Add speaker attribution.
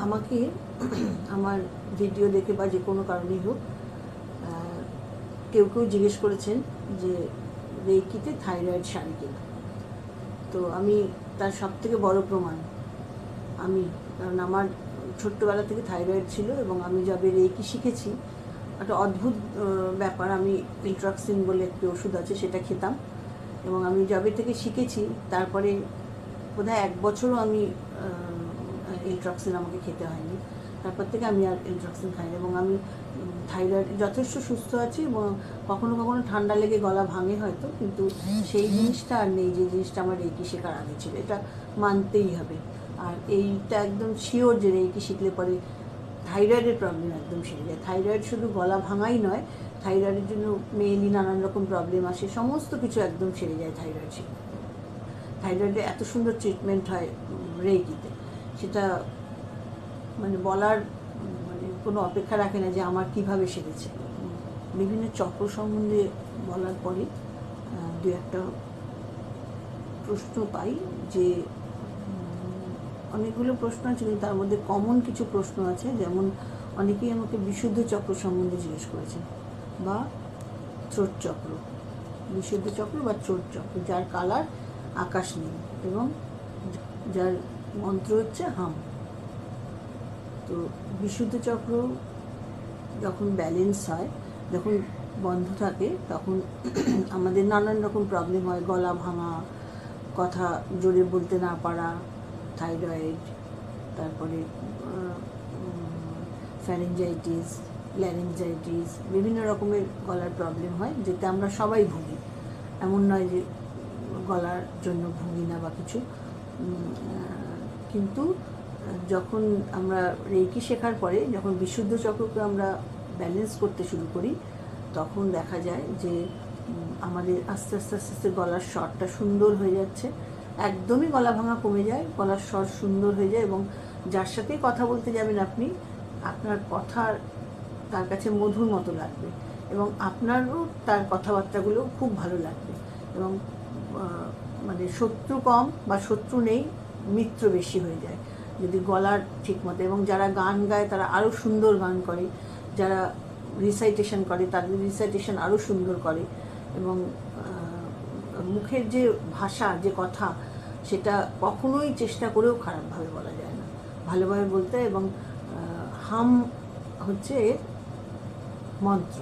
Speaker 1: আমাকে আমার ভিডিও দেখে বা যে কোনো কারণেই হোক কেউ কেউ জিজ্ঞেস করেছেন যে রেইকিতে থাইরয়েড সারে কিনা। তো আমি তার সবথেকে বড় প্রমাণ আমি, কারণ আমার ছোট্টবেলা থেকে থাইরয়েড ছিল এবং আমি যবে রেইকি শিখেছি একটা অদ্ভুত ব্যাপার, আমি ইলট্রক্সিন বলে একটি ওষুধ আছে সেটা খেতাম এবং আমি যবে থেকে শিখেছি তারপরে বোধহয় 1 বছরও আমি ইলট্রক্সিন আমাকে খেতে হয়নি। তারপর থেকে আমি আর ইলট্রক্সিন খাই না এবং আমি থাইরয়েড যথেষ্ট সুস্থ আছি এবং কখনো কখনো ঠান্ডা লেগে গলা ভাঙে হয়তো, কিন্তু সেই জিনিসটা আর নেই যে জিনিসটা আমার রেইকি শেখার আগে ছিল, এটা মানতেই হবে। আর এইটা একদম শিওর যে রেইকি শিখলে পরে থাইরয়েডের প্রবলেম একদম সেরে যায়। থাইরয়েড শুধু গলা ভাঙাই নয়, থাইরয়েডের জন্য মেয়েলি নানান রকম প্রবলেম আসে, সমস্ত কিছু একদম সেরে যায় থাইরয়েড শিখলে। থাইরয়েডে এত সুন্দর ট্রিটমেন্ট হয় রেইকিতে, সেটা মানে বলার মানে কোনো অপেক্ষা রাখে না যে আমার কিভাবে সেরেছে। বিভিন্ন চক্র সম্বন্ধে বলার পরে দু একটা প্রশ্ন পাই, যে অনেকগুলো প্রশ্ন আছে কিন্তু তার মধ্যে কমন কিছু প্রশ্ন আছে, যেমন অনেকেই আমাকে বিশুদ্ধ চক্র সম্বন্ধে জিজ্ঞেস করেছেন বা থ্রোট চক্র, বিশুদ্ধ চক্র বা থ্রোট চক্র, যার কালার আকাশ নীল এবং যার মন্ত্র হচ্ছে হাম। তো বিশুদ্ধ চক্র যখন ব্যালেন্স হয়, যখন বন্ধ থাকে, তখন আমাদের নানান রকম প্রবলেম হয়, গলা ভাঙা, কথা জোরে বলতে না পারা, থাইরয়েড, তারপরে ফ্যারিঞ্জাইটিস, ল্যারিঞ্জাইটিস, বিভিন্ন রকমের গলার প্রবলেম হয়, যেটা আমরা সবাই ভুগি, এমন নয় যে গলার জন্য ভুগি না বা কিছু। কিন্তু যখন আমরা রেইকি শেখার পরে যখন বিশুদ্ধ চক্রকে আমরা ব্যালেন্স করতে শুরু করি, তখন দেখা যায় যে আমাদের আস্তে আস্তে আস্তে আস্তে গলার স্বরটা সুন্দর হয়ে যাচ্ছে, একদমই গলা ভাঙা কমে যায়, গলার স্বর সুন্দর হয়ে যায় এবং যার সাথেই কথা বলতে যাবেন আপনি, আপনার কথার তার কাছে মধুর মতো লাগবে এবং আপনারও তার কথাবার্তাগুলো খুব ভালো লাগবে এবং মানে শত্রু কম বা শত্রু নেই, মিত্র বেশি হয়ে যায় যদি গলার ঠিক মতো। এবং যারা গান গায় তারা আরও সুন্দর গান করে, যারা রিসাইটেশন করে তাদের রিসাইটেশন আরও সুন্দর করে এবং মুখের যে ভাষা, যে কথা, সেটা কখনোই চেষ্টা করেও খারাপভাবে বলা যায় না, ভালোভাবে বলতে। এবং হাম হচ্ছে মন্ত্র।